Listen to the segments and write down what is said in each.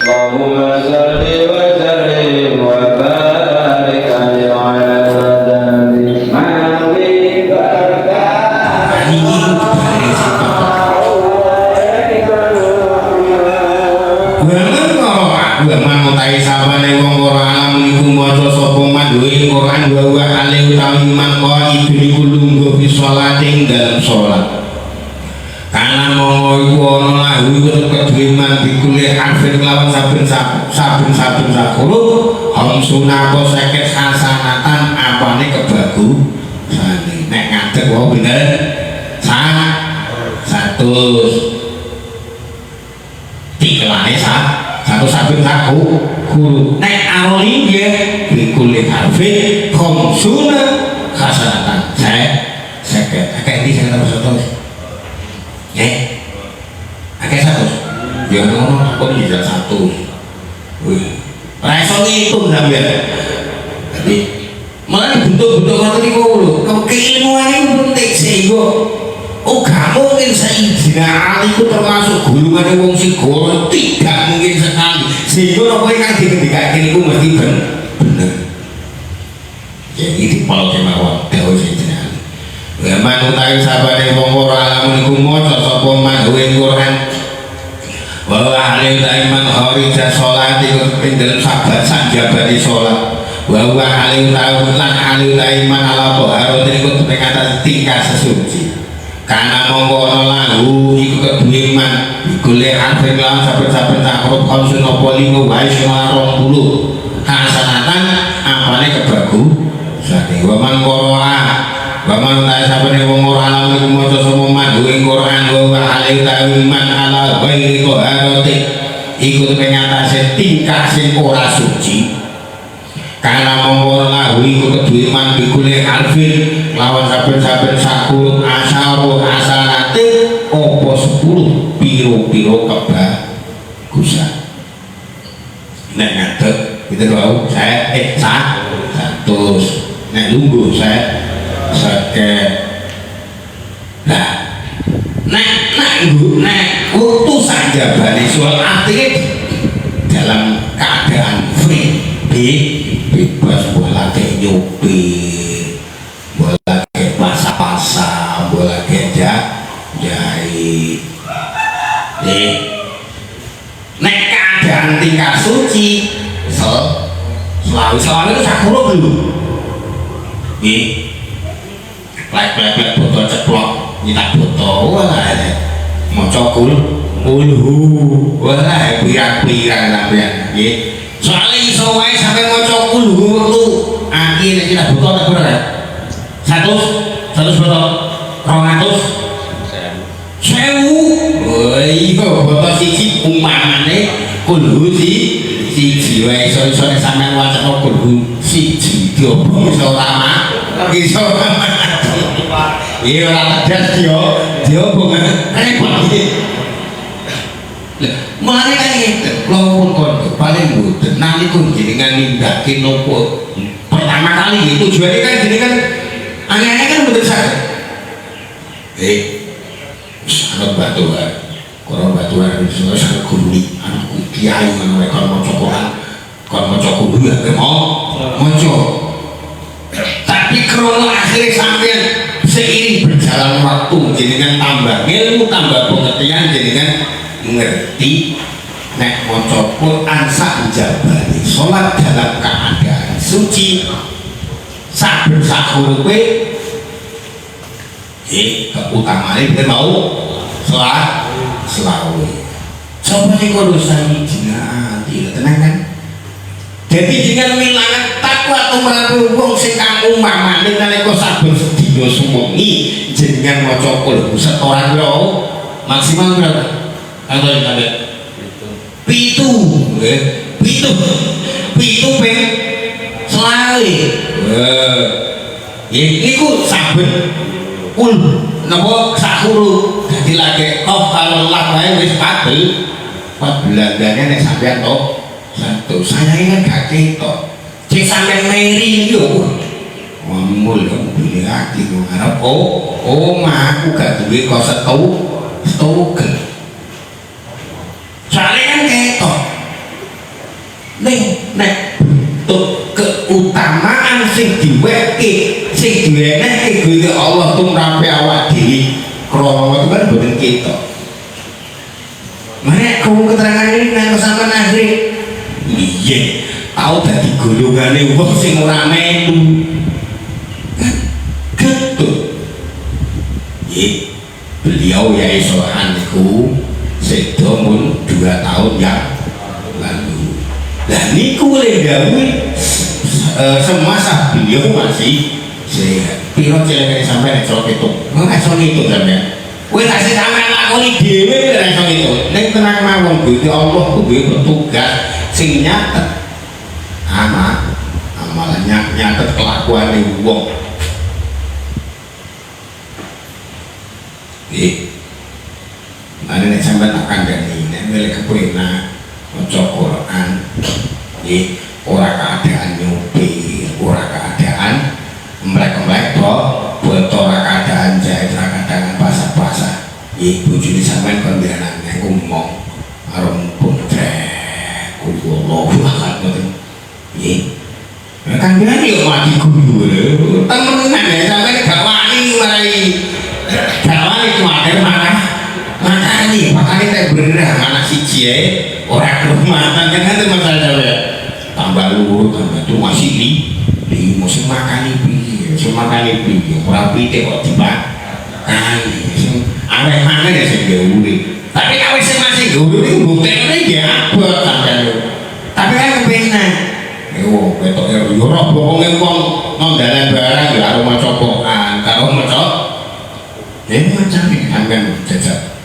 Allahumma salli wa sallim wa barik alaihi wa ala alihi mawi barakah Waman utai sabane wong ora alam niku maca sapa mandhuwe Quran wa wa alaihi utawi man qaid niku lungguh fi sholati dalam salat. Karena monggo iku ana lahu iku kedue man dikuliah harfin lawan saben sakulo hamsuna apa 50 hasanatan apane kebagusane. Nek ngadeg wae bener 100 dikelane satu saben saku guru nek aroli nggih dikuliah harfin hamsuna hasanatan. Saya akeh iki sing terus akeh 100 ya ngono kok bisa 100 wih ora iso ngitung sampeyan jadi malah bentuk-bentuk ngoten niku lho keilmuan itu penting sehingga gak mungkin Sayyidina Ali itu termasuk golongan wong sing goro tidak mungkin sekali sehingga apa yang dikendikake niku mesti bener jadi dipal kemawon dawuh Sayyidina Ali wa man utawi sabane wong ora alam niku maca sapa mandhuwe Quran wa ahli iman harija salat iku pindel sabat sanjabane salat wa ahli lan ahli iman ala baharo niku teng atas tingkah sesuci karena monggo ana lahu iku kedue iman golek arep lan saben-saben takrub konsun apa limo wae sing 20 hasanatan apane kebagusane wa man qara'a Baman tak sabane wong ora alam iku maca sapa mandhuwe Quran wa alaihi iman ala ghairi qaharati iku pengatase tingkah sing ora suci karena monggo lahu iku kedue iman bikule alfin lawan saben-saben sakur asaru asanate apa 10 piro-piro kebagusan nek ngadeg gitu lho saya 100 nek lungguh saya sakit. Nah, utuh saja bani soal artinya dalam keadaan free, bebas boleh nyupir, boleh pasang, boleh jahit. Nek keadaan tingkat suci, selalu itu sakuro belum. Plek botol ceplok nyitak botol wala maca kulhu wala pirang-pirang sampean nggih soalnya iso wae sampe maca kulhu tu aki nek nyitak botol tak bener 100 botol 200 1000 oh iya botol siji umpamane kulhu siji wae iso sampean waca kulhu siji diobong iso lama iso iya ora tegas dia bunga repot iki lha mare kan iki lho pun paling mboten nalika jenengan nindakake nopo pertama kali itu tujuannya kan jenengan aneh-aneh kan mboten saged sangat batuan kalau batuan itu sangat guruni anakku kiai ngono kalau maca Quran kalau maca kudu ya mau maca tapi krono akhirnya sampean seiring berjalan waktu jenengan tambah ilmu tambah pengertian jenengan ngerti nek maca Quran sak jabane salat dalam keadaan suci saben sakurupe keutamaane ben mau salat selawe coba niku lho Sayyidina Ali tenang kan jadi jenengan wilangan takwa tumrap wong sing kang umpamane nalika saben sedina suwengi jenengan maca Qul setoran pira maksimal berapa? Angka sampe 7 nggih 7 ping selawe niku saben Qul napa sak huruf dadi lagi kalau lah wae wis padel belandane nek sampean to satu saya ini kan gak ketok cek sampai meri yo ngomul kamu pilih hati gue ngarep aku gak duit kau setau soalnya kan ketok nek bentuk keutamaan sing diweke sing diwenehke Gusti Allah tumrape awak dhewe krana itu kan boten ketok. Mana kamu keterangan ini nang sampean akhir iya tau dadi golongane wong sing ora melu getut. Beliau ya Sohan niku sedo mun 2 tahun yang lalu. Lah niku le gawe semasa beliau masih sehat. Piro celenge sampeyan iso ketok. Ora iso ngitung sampeyan. Kowe tak sing sampeyan lakoni dhewe ora iso ngitung. Ning tenang mawon Gusti Allah duwe petugas sing nyatet amalannya nyatet kelakuane wong. Mane nek sampeyan tak kandhani nek milih kepenak maca Quran ora keadaan nyupi, ora keadaan mlek-mlek buat ora keadaan jahit, ora keadaan basah-basah. Bojone sampeyan kon biarane ngomong karo putrek kulo ahad ngoten. Kan biar yo mati guyu temenan ya sampeyan gak wani marai Jawa itu ada makanya tak bener mana siji ae ora kelumatan kan itu masalah Jawa tambah luhur tambah itu masih di musim makani piye ora pitik kok dipakan arek mangan ya sing gawe tapi kalau sing masih gawe iki buktene ya abot sampeyan tapi kan kepenak ketok yo ora bohonge wong nondalan barang ya karo maca Quran karo maca macam ini sampean jajak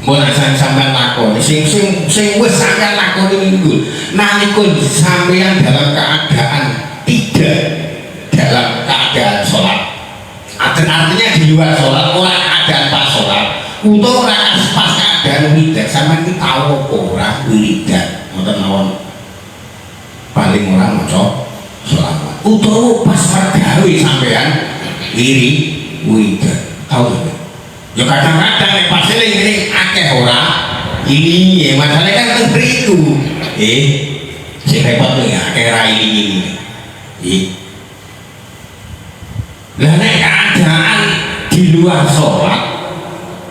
mun sampean lakoni sing wis sampean lakoni niku nalika sampean dalam keadaan tidak dalam keadaan sholat artinya di luar sholat orang keadaan pas sholat utawa ora pas keadaan wiridan sampean iki tau apa ora wiridan ngoten mawon paling ora maca sholawat utawa pas mergawe sampean wiridan tau gak? Ya kadang-kadang nek pas eling akeh ora ini ya masalahnya kan tentriku sing repot ya akeh ra ini lah nek keadaan di luar sholat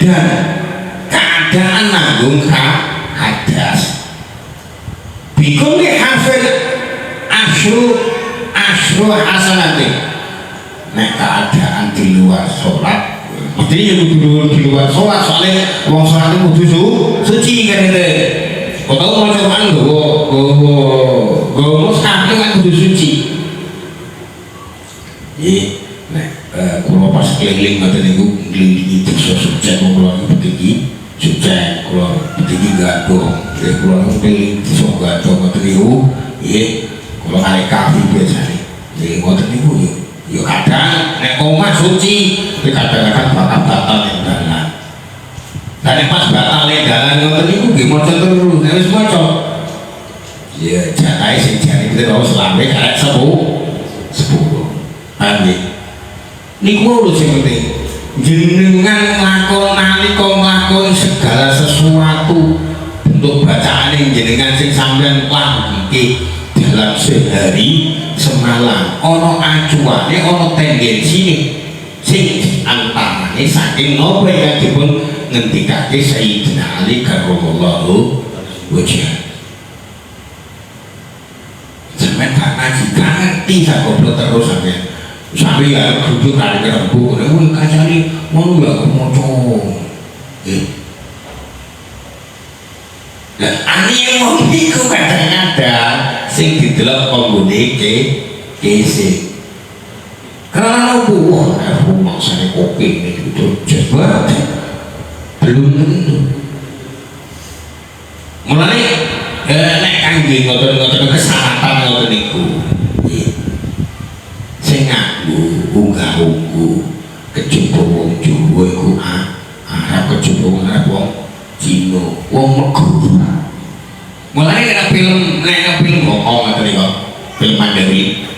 dan keadaan nanggung hadas bikum li hafil asyru hasanati nek keadaan di luar sholat jadi yang di luar sholat soalnya uang sholat itu kudu suci kan itu kau tahu mau coba gue mushaf itu kan kudu suci kalau pas keliling ngoten niku ngelilingi desa Sucen kula niku begini Sucen kula begini Gadong kula niku keliling desa Gadong ngoten niku kula arek kafe biasane ngoten niku yo kadang nek omah suci kadang-kadang batal ning dalan. Lah nek pas batal ning dalan ngoten niku nggih maca terus nek wis maca ya jatahe sing jane kita harus lambe karek 10 ambil niku lho sing penting jenengan nglakoni segala sesuatu untuk bacaan jenengan sing sampean lakuke dalam sehari semalam ono acuane ono tendensine sing antarane saking nopo yang dipun ngendikake Sayyidina Ali karramallahu wajhah. Sampeyan gak ngaji gak ngerti sak goblok terus sampe ya kudu kali rembu kowe kacane ngono ya maca lah ani wong iku kadang-kadang sing didelok penggone kese karena buah rumah saya kopi ini itu jebat belum tentu mulai nek kangge ngoten kesehatan ngoten niku sing nganggo unggah-ungguh kejaba wong Jawa iku Arab kejaba wong Arab wong Cina wong Meguru mulai ada film Hongkong ngoten niku film Mandarin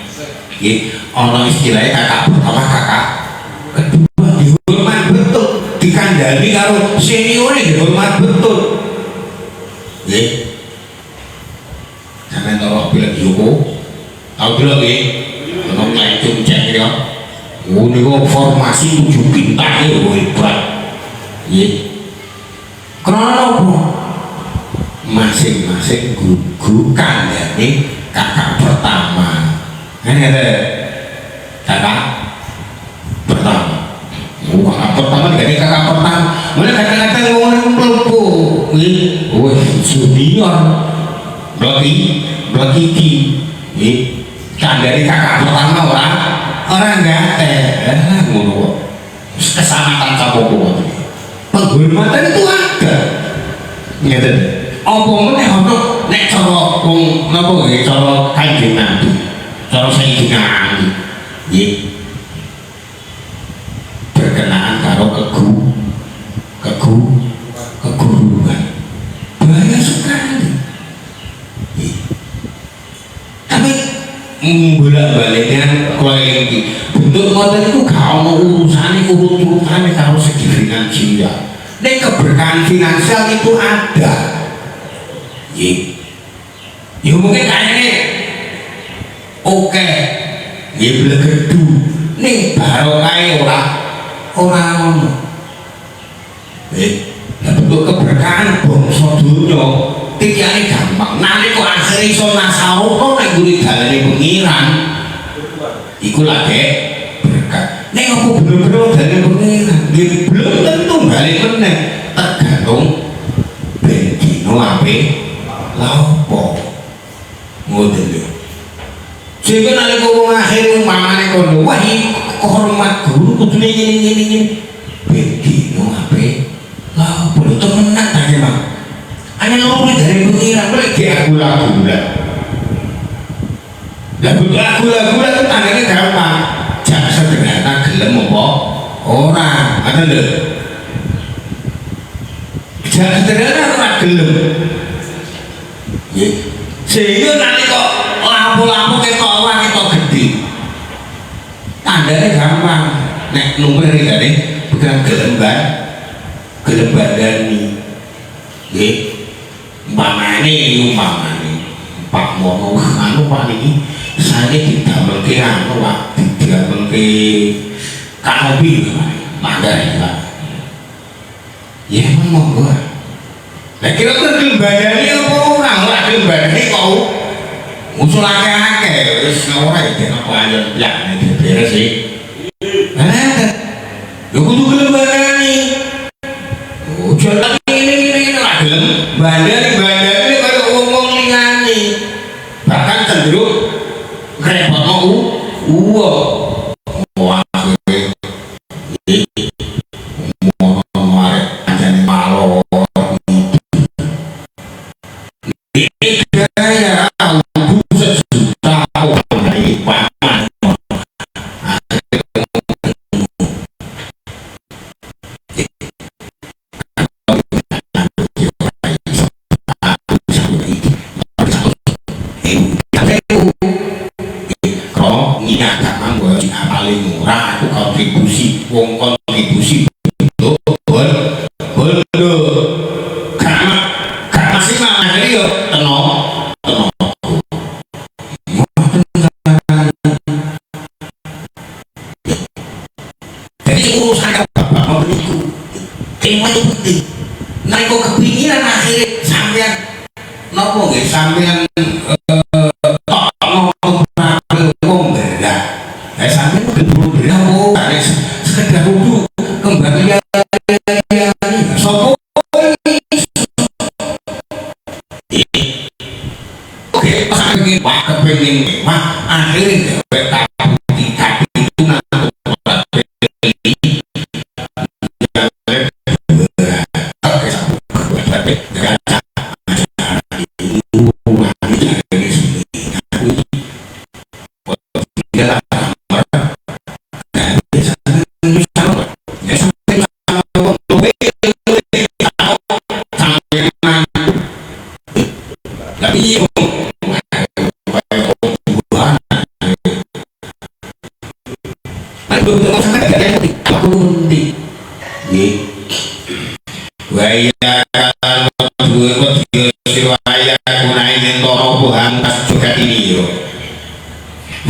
ana istilahnya kakak pertama kakak kedua dihormat betul dikandani karo seniore dihormat betul Kalau dulu nggih, ono mlecung cek ya. Oh niku formasi 7 bintang ya hebat. Nggih. Karena apa? Masing-masing guru kandhane kakak pertama. Ngene kakak pertama. Kakak pertama dari kakak pertama. Mulai kadang-kadang ngomong mlebu. Nggih, wis junior. Blaki iki. Nggih. Kandhane kakak pertama orang enggak ngono. Kesamatan capopo. Penghormatan itu ada. Ngeten. Apa meneh ono nek cara wong napa nggih cara Kanjeng Nabi. Cara Sayyidina Ali. Nggih. Berkenaan karo keguruan. Bahaya sekali. Nggih. Tapi bolak-baliknya keliling iki. Bentuk ngoten iku gak ono urusane urut-urutane karo segi finansial. Nek keberkahan finansial itu ada. Nggih. Ya mungkin kayaknya oke. Nggih blegedu. Ning barokahe ora ono. Bentuk keberkahan bangsa donya tiyane gampang. Nalika akhir iso nasarono nek guri dalane pengiran. Iku lagi berkah. Nek apa bener-bener dalane pengiran, nggih belum tentu balik meneh. Tergantung ben dino ape lha opo. Ngoten lho. Sehingga nalika wong akhir umpamane kono, wah iki kehormat guru kudune ngene-ngene. Ben dino ape lha opo temenan ta Mas. Hanya ngomong dari pengiran, boleh diagula-gula. Agula-gula itu tandanya gampang. Jangan sederhana gelem apa? Orang, ada lho. Jangan sederhana orang gelem. Sehingga nanti kok lampu-lampu ketok orang ketok gede. Tandanya gampang. Nek nomor ini bukan gelem bandani. Nggih. Umpamane Pak Mono anu Pak niki saya didamelke anu Pak didamelke kanopi mangga Pak. Ya monggo. Lah kira-kira dilembadani apa ora gelem bandani kok usul akeh-akeh wis ora iki apa ayo ya beres sih. Lho kudu gelem bandani. Oh jalan ini ora gelem bandani cenderung repot mau wah ini mau jadi malor ini gaya buset juta dari paman paling murah itu kontribusi wong kontribusi betul gak maksimal jadi yo tenang jadi urusan bapak mau itu tema itu penting nah kok kepinginan akhirnya sampean nopo nggih sampean sekedar untuk kembali sopo oke pas pengen wah kepengen wah akhirnya tapi itu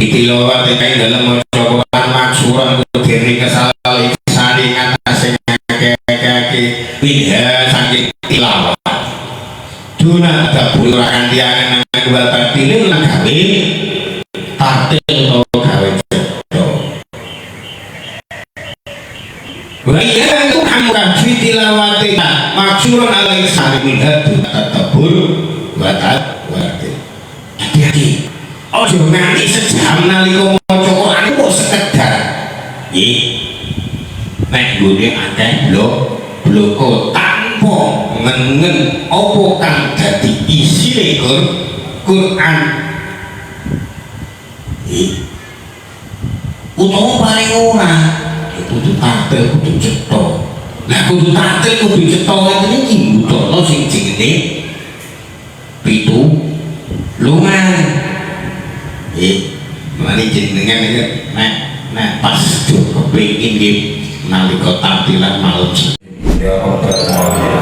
ditilawati kae dalam maca maksuran kudiri kesalahan sari ngatasi ngake pindah saking tilawat duna ada bulu rakan tiangan nang batilin lan gawe tartil atau gawe cedo wa iya itu kamu kaji tilawati maksuran alai sari pindah duna tabur watat watil hati-hati ojo nganti sejam nalika maca Quran kok sekedar nggih nek gune akeh bloko tanpa ngengen apa kang dadi isine Quran utawa paling ora kudu tampil kudu cetha lah kudu tampil kudu cetha iki mbudono sing jenenge pitulungan mari jenengan iki nek pas kepengin nggih nalika tampilan malam Ya Rabbal alamin.